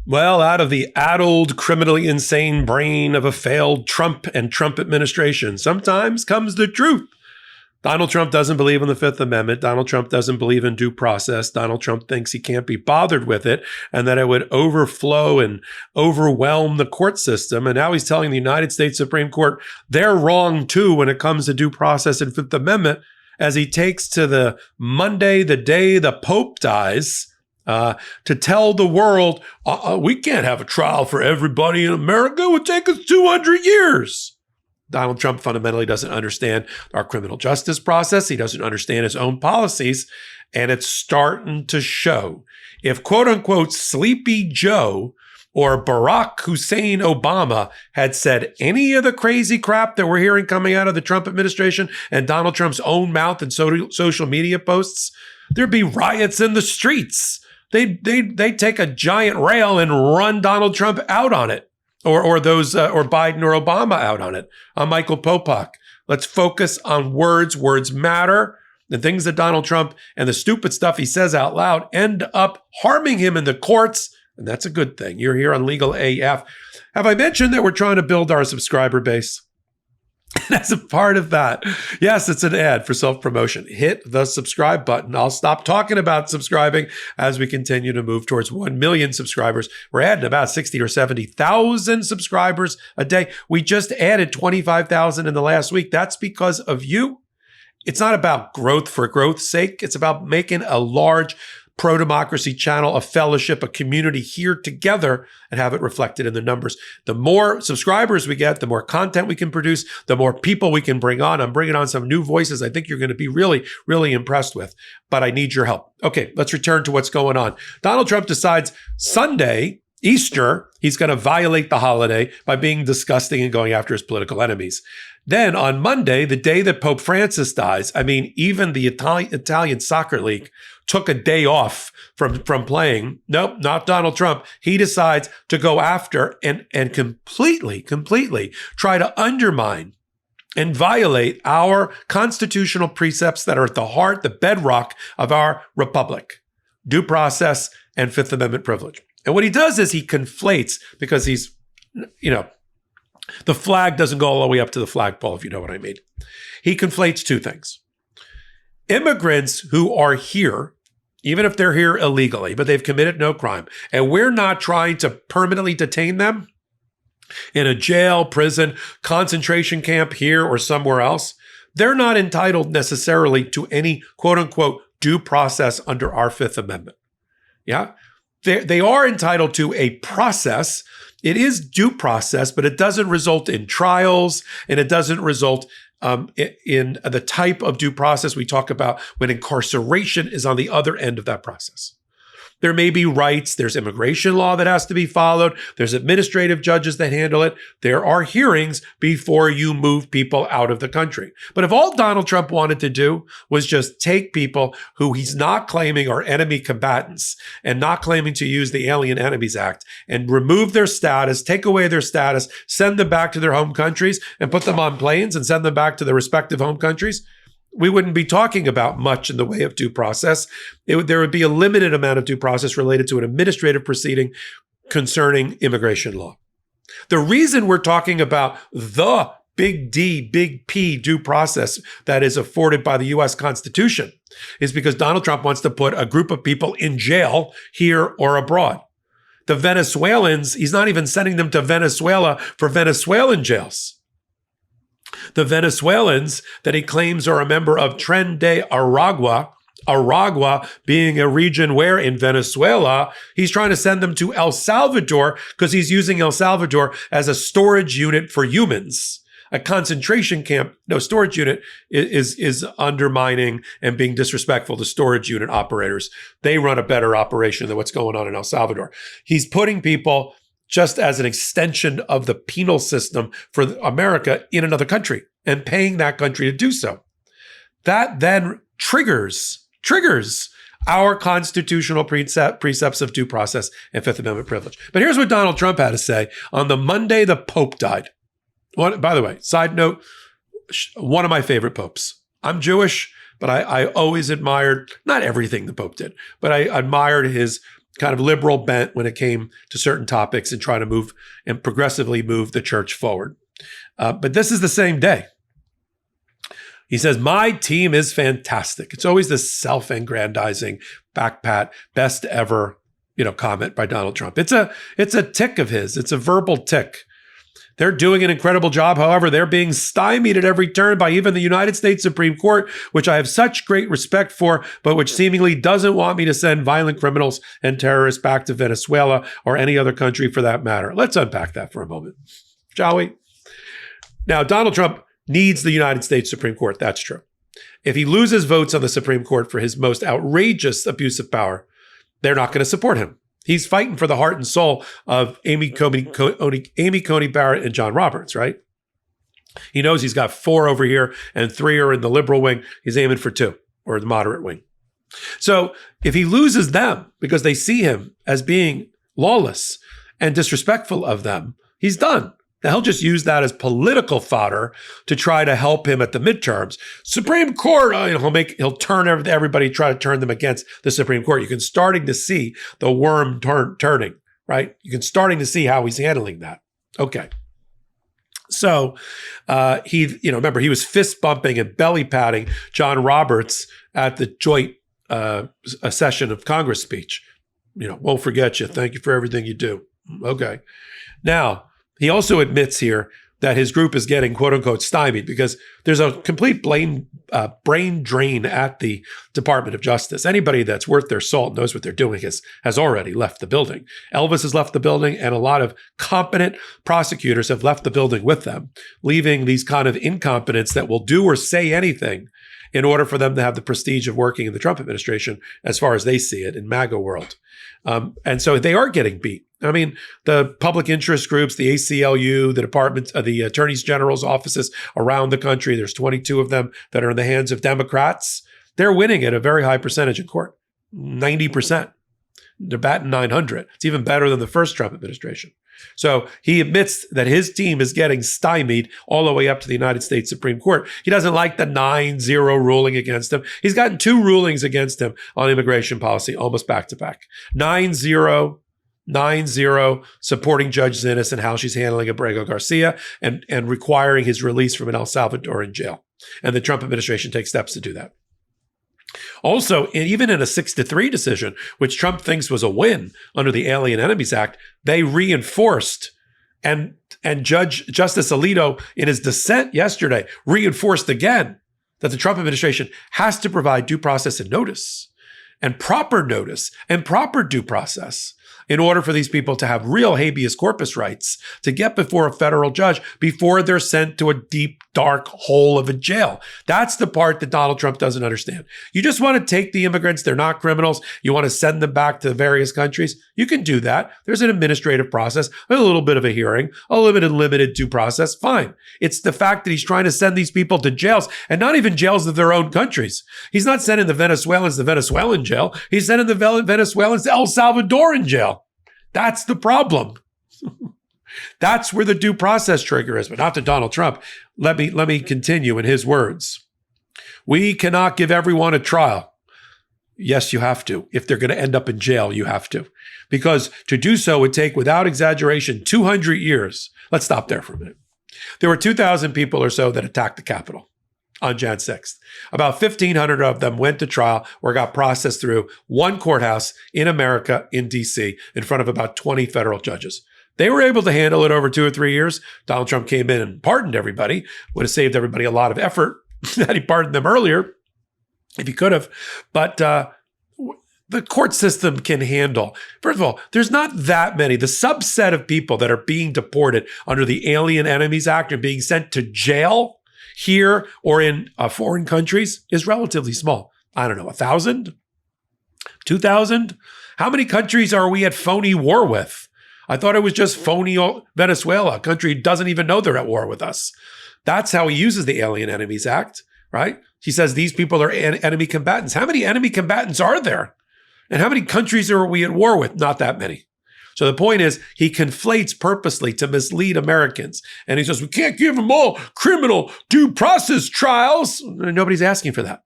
Well, out of the addled, criminally insane brain of a failed Trump and Trump administration, sometimes comes the truth. Donald Trump doesn't believe in the Fifth Amendment. Donald Trump doesn't believe in due process. Donald Trump thinks he can't be bothered with it and that it would overflow and overwhelm the court system. And now he's telling the United States Supreme Court they're wrong too when it comes to due process and Fifth Amendment, as he takes to the Monday, the day the Pope dies, to tell the world, we can't have a trial for everybody in America. It would take us 200 years. Donald Trump fundamentally doesn't understand our criminal justice process. He doesn't understand his own policies, and it's starting to show. If quote unquote Sleepy Joe or Barack Hussein Obama had said any of the crazy crap that we're hearing coming out of the Trump administration and Donald Trump's own mouth and social media posts, there'd be riots in the streets. They'd take a giant rail and run Donald Trump out on it, or Biden or Obama out on it. I'm Michael Popok. Let's focus on words. Words matter. The things that Donald Trump and the stupid stuff he says out loud end up harming him in the courts, and that's a good thing. You're here on Legal AF. Have I mentioned that we're trying to build our subscriber base? And as a part of that, yes, it's an ad for self-promotion. Hit the subscribe button. I'll stop talking about subscribing as we continue to move towards 1 million subscribers. We're adding about 60 or 70,000 subscribers a day. We just added 25,000 in the last week. That's because of you. It's not about growth for growth's sake. It's about making a large pro-democracy channel, a fellowship, a community here together, and have it reflected in the numbers. The more subscribers we get, the more content we can produce, the more people we can bring on. I'm bringing on some new voices I think you're going to be really, really impressed with, but I need your help. Okay, let's return to what's going on. Donald Trump decides Sunday, Easter, he's going to violate the holiday by being disgusting and going after his political enemies. Then on Monday, the day that Pope Francis dies, I mean, even the Italian soccer league took a day off from playing. Nope, not Donald Trump. He decides to go after and completely try to undermine and violate our constitutional precepts that are at the heart, the bedrock of our republic: due process and Fifth Amendment privilege. And what he does is he conflates, because he's, the flag doesn't go all the way up to the flagpole, if you know what I mean. He conflates two things. Immigrants who are here, even if they're here illegally, but they've committed no crime, and we're not trying to permanently detain them in a jail, prison, concentration camp here or somewhere else, they're not entitled necessarily to any quote unquote due process under our Fifth Amendment. Yeah. They are entitled to a process. It is due process, but it doesn't result in trials, and it doesn't result in the type of due process we talk about when incarceration is on the other end of that process. There may be rights. There's immigration law that has to be followed. There's administrative judges that handle it. There are hearings before you move people out of the country. But if all Donald Trump wanted to do was just take people who he's not claiming are enemy combatants and not claiming to use the Alien Enemies Act and remove their status, take away their status, send them back to their home countries and put them on planes and send them back to their respective home countries, we wouldn't be talking about much in the way of due process. There would be a limited amount of due process related to an administrative proceeding concerning immigration law. The reason we're talking about the big D, big P due process that is afforded by the U.S. Constitution is because Donald Trump wants to put a group of people in jail here or abroad. The Venezuelans, he's not even sending them to Venezuela for Venezuelan jails. The Venezuelans that he claims are a member of Tren de Aragua, Aragua being a region where in Venezuela, he's trying to send them to El Salvador because he's using El Salvador as a storage unit for humans. A concentration camp, no, storage unit is undermining and being disrespectful to storage unit operators. They run a better operation than what's going on in El Salvador. He's putting people just as an extension of the penal system for America in another country and paying that country to do so. That then triggers our constitutional precepts of due process and Fifth Amendment privilege. But here's what Donald Trump had to say on the Monday the Pope died. By the way, side note, one of my favorite popes. I'm Jewish, but I always admired, not everything the Pope did, but I admired his kind of liberal bent when it came to certain topics and trying to move and progressively move the church forward. But this is the same day. He says, my team is fantastic. It's always this self-aggrandizing, backpat, best ever, comment by Donald Trump. It's a tick of his. It's a verbal tick. They're doing an incredible job. However, they're being stymied at every turn by even the United States Supreme Court, which I have such great respect for, but which seemingly doesn't want me to send violent criminals and terrorists back to Venezuela or any other country for that matter. Let's unpack that for a moment, shall we? Now, Donald Trump needs the United States Supreme Court. That's true. If he loses votes on the Supreme Court for his most outrageous abuse of power, they're not going to support him. He's fighting for the heart and soul of Amy Coney Barrett and John Roberts, right? He knows he's got 4 over here and 3 are in the liberal wing. He's aiming for 2 or the moderate wing. So if he loses them because they see him as being lawless and disrespectful of them, he's done. Now, he'll just use that as political fodder to try to help him at the midterms. Supreme Court, he'll turn everybody, try to turn them against the Supreme Court. You can starting to see the worm turning, right? You can starting to see how he's handling that. Okay. So remember, he was fist bumping and belly patting John Roberts at the joint session of Congress speech. Won't forget you. Thank you for everything you do. Okay. Now, he also admits here that his group is getting, quote unquote, stymied because there's a complete brain drain at the Department of Justice. Anybody that's worth their salt knows what they're doing has already left the building. Elvis has left the building, and a lot of competent prosecutors have left the building with them, leaving these kind of incompetents that will do or say anything in order for them to have the prestige of working in the Trump administration, as far as they see it in MAGA world. And so they are getting beat. I mean, the public interest groups, the ACLU, the departments, the attorneys general's offices around the country, there's 22 of them that are in the hands of Democrats. They're winning at a very high percentage in court, 90%. They're batting 900. It's even better than the first Trump administration. So he admits that his team is getting stymied all the way up to the United States Supreme Court. He doesn't like the 9-0 ruling against him. He's gotten 2 rulings against him on immigration policy, almost back to back. 9-0 supporting Judge Zinnes and how she's handling Abrego Garcia and requiring his release from an El Salvadoran jail. And the Trump administration takes steps to do that. Also, even in a 6-3 decision, which Trump thinks was a win under the Alien Enemies Act, they reinforced and Justice Alito, in his dissent yesterday, reinforced again that the Trump administration has to provide due process and notice and proper due process in order for these people to have real habeas corpus rights to get before a federal judge before they're sent to a deep, dark hole of a jail. That's the part that Donald Trump doesn't understand. You just want to take the immigrants, they're not criminals, you want to send them back to various countries, you can do that. There's an administrative process, a little bit of a hearing, a limited due process, fine. It's the fact that he's trying to send these people to jails, and not even jails of their own countries. He's not sending the Venezuelans to Venezuelan jail, he's sending the Venezuelans to El Salvadoran jail. That's the problem. That's where the due process trigger is, but not to Donald Trump. Let me continue in his words. We cannot give everyone a trial. Yes, you have to. If they're going to end up in jail, you have to. Because to do so would take, without exaggeration, 200 years. Let's stop there for a minute. There were 2,000 people or so that attacked the Capitol on Jan 6th. About 1,500 of them went to trial or got processed through one courthouse in America, in D.C., in front of about 20 federal judges. They were able to handle it over 2 or 3 years. Donald Trump came in and pardoned everybody. Would have saved everybody a lot of effort had he pardoned them earlier, if he could have. But the court system can handle. First of all, there's not that many. The subset of people that are being deported under the Alien Enemies Act and being sent to jail here or in foreign countries is relatively small. I don't know, 1,000? 2,000? How many countries are we at phony war with? I thought it was just phony Venezuela, a country who doesn't even know they're at war with us. That's how he uses the Alien Enemies Act, right? He says these people are enemy combatants. How many enemy combatants are there? And how many countries are we at war with? Not that many. So the point is, he conflates purposely to mislead Americans. And he says, we can't give them all criminal due process trials. Nobody's asking for that.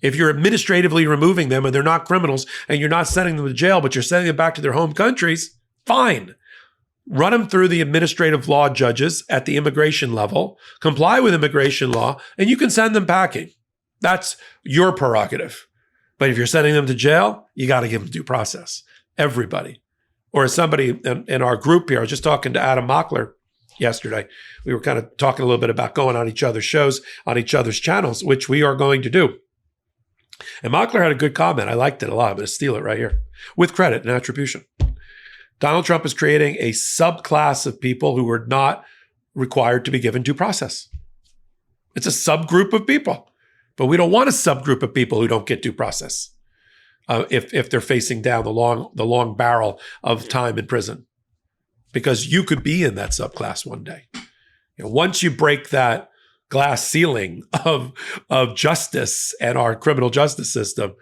If you're administratively removing them and they're not criminals and you're not sending them to jail, but you're sending them back to their home countries, fine. Run them through the administrative law judges at the immigration level, comply with immigration law, and you can send them packing. That's your prerogative. But if you're sending them to jail, you got to give them due process. Everybody. Or as somebody in our group here, I was just talking to Adam Mockler yesterday. We were kind of talking a little bit about going on each other's shows, on each other's channels, which we are going to do. And Mockler had a good comment. I liked it a lot. I'm going to steal it right here. With credit and attribution. Donald Trump is creating a subclass of people who are not required to be given due process. It's a subgroup of people. But we don't want a subgroup of people who don't get due process if they're facing down the long barrel of time in prison. Because you could be in that subclass one day. Once you break that glass ceiling of justice and our criminal justice system,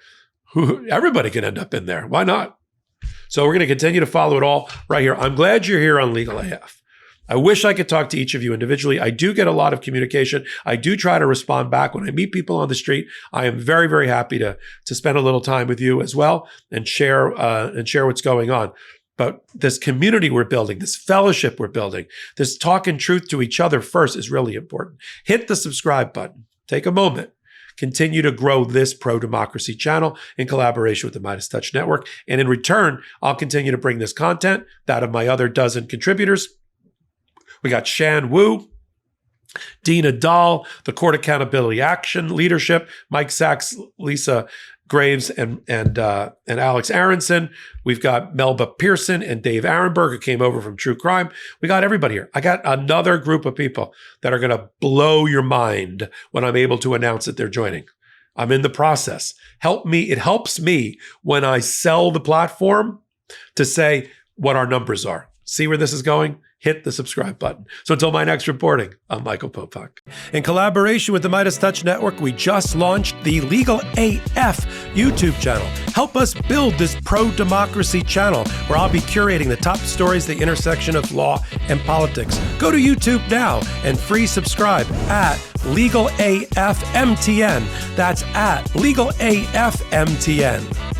everybody can end up in there. Why not? So we're going to continue to follow it all right here. I'm glad you're here on Legal AF. I wish I could talk to each of you individually. I do get a lot of communication. I do try to respond back when I meet people on the street. I am very, very happy to spend a little time with you as well and share what's going on. But this community we're building, this fellowship we're building, this talking truth to each other first is really important. Hit the subscribe button. Take a moment. Continue to grow this pro-democracy channel in collaboration with the Midas Touch Network. And in return, I'll continue to bring this content, that of my other dozen contributors. We got Shan Wu, Dina Dahl, the Court Accountability Action Leadership, Mike Sachs, Lisa Graves, and Alex Aronson. We've got Melba Pearson and Dave Arenberg, who came over from True Crime. We got everybody here. I got another group of people that are going to blow your mind when I'm able to announce that they're joining. I'm in the process. Help me. It helps me when I sell the platform to say what our numbers are. See where this is going? Hit the subscribe button. So until my next reporting, I'm Michael Popok. In collaboration with the Midas Touch Network, we just launched the Legal AF YouTube channel. Help us build this pro-democracy channel where I'll be curating the top stories, the intersection of law and politics. Go to YouTube now and free subscribe at Legal AF MTN. That's at Legal AF MTN.